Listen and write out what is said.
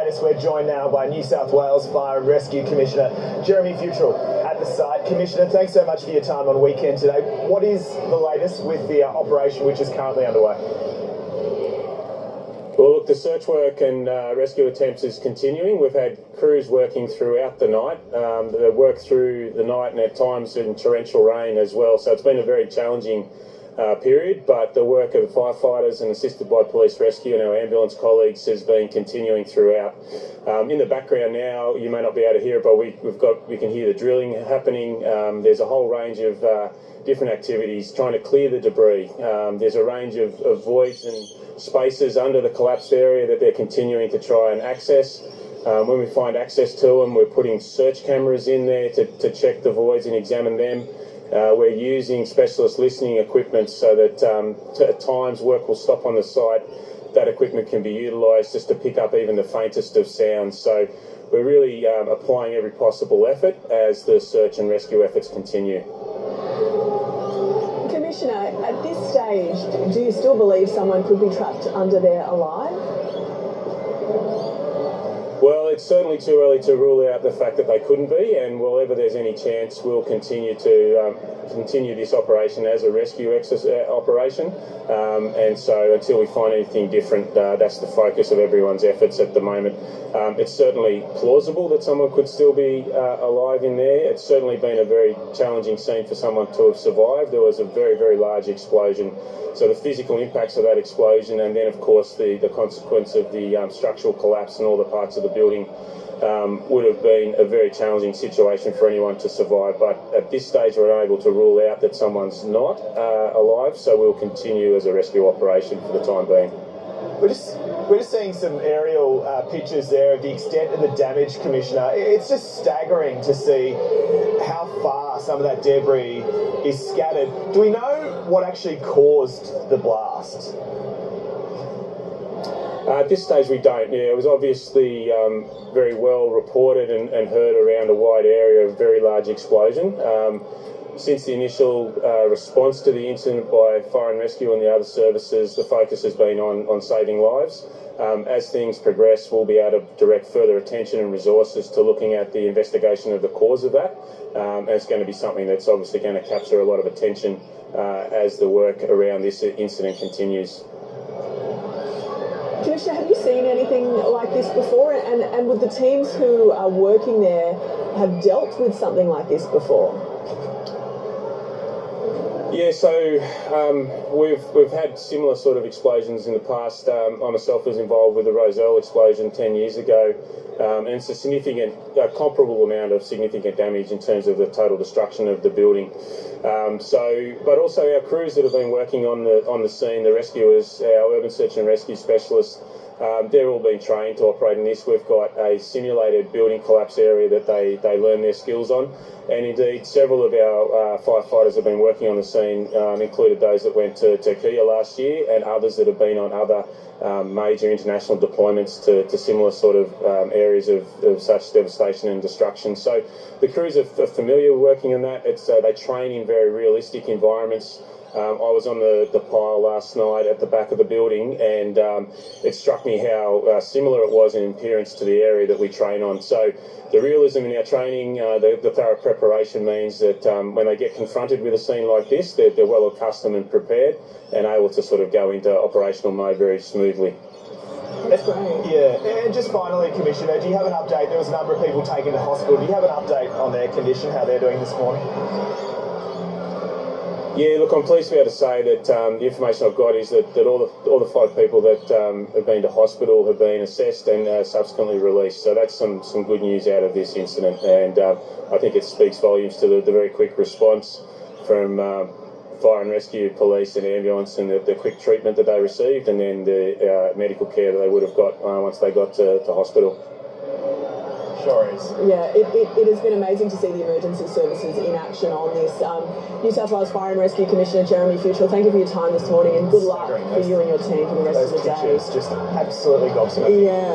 latest, we're joined now by New South Wales Fire and Rescue Commissioner Jeremy Futrell at the site. Commissioner, thanks so much for your time on weekend today. What is the latest with the operation which is currently underway? Well, look, the search work and rescue attempts is continuing. We've had crews working throughout the night. They work through the night and at times in torrential rain as well. So it's been a very challenging period, but the work of the firefighters and assisted by police rescue and our ambulance colleagues has been continuing throughout. In the background now, you may not be able to hear it, but we can hear the drilling happening. There's a whole range of different activities trying to clear the debris. There's a range of voids and spaces under the collapsed area that they're continuing to try and access. When we find access to them, we're putting search cameras in there to check the voids and examine them. We're using specialist listening equipment so that at times work will stop on the site. That equipment can be utilised just to pick up even the faintest of sounds. So we're really applying every possible effort as the search and rescue efforts continue. Commissioner, at this stage, do you still believe someone could be trapped under there alive? Well, it's certainly too early to rule out the fact that they couldn't be, and wherever there's any chance, we'll continue this operation as a rescue operation. And so until we find anything different, that's the focus of everyone's efforts at the moment. It's certainly plausible that someone could still be alive in there. It's certainly been a very challenging scene for someone to have survived. There was a very, very large explosion. So the physical impacts of that explosion, and then of course the consequence of the structural collapse and all the parts of the building would have been a very challenging situation for anyone to survive. But at this stage we're unable to rule out that someone's not alive, so we'll continue as a rescue operation for the time being. We're just seeing some aerial pictures there of the extent of the damage, Commissioner. It's just staggering to see how far some of that debris is scattered. Do we know what actually caused the blast? At this stage we don't. Yeah, it was obviously very well reported and heard around a wide area of a very large explosion. Since the initial response to the incident by Fire and Rescue and the other services, the focus has been on saving lives. As things progress, we'll be able to direct further attention and resources to looking at the investigation of the cause of that. And it's going to be something that's obviously going to capture a lot of attention as the work around this incident continues. Commissioner, have you seen anything like this before? And would the teams who are working there have dealt with something like this before? Yeah, so we've had similar sort of explosions in the past. I myself was involved with the Whalan Explosion 10 years ago, and it's a comparable amount of significant damage in terms of the total destruction of the building. But also our crews that have been working on the scene, the rescuers, our urban search and rescue specialists, they're all been trained to operate in this. We've got a simulated building collapse area that they learn their skills on, and indeed several of our firefighters have been working on the scene, included those that went to Turkey last year and others that have been on other major international deployments to similar sort of areas of such devastation and destruction. So the crews are familiar with working on that. They train in very realistic environments. I was on the pile last night at the back of the building, and it struck me how similar it was in appearance to the area that we train on. So the realism in our training, the thorough preparation means that when they get confronted with a scene like this, they're well accustomed and prepared and able to sort of go into operational mode very smoothly. That's great. Yeah, and just finally, Commissioner, do you have an update? There was a number of people taken to hospital. Do you have an update on their condition, how they're doing this morning? Yeah, look, I'm pleased to be able to say that the information I've got is that all the 5 people that have been to hospital have been assessed and subsequently released. So that's some good news out of this incident, and I think it speaks volumes to the very quick response from Fire and Rescue, police and ambulance, and the quick treatment that they received, and then the medical care that they would have got once they got to hospital. Sure is. Yeah, it has been amazing to see the emergency services in action on this. New South Wales Fire and Rescue Commissioner Jeremy Futrell, thank you for your time this morning, and good luck for you and your team for the rest of the day. Those pictures just absolutely gobsmacked. Yeah.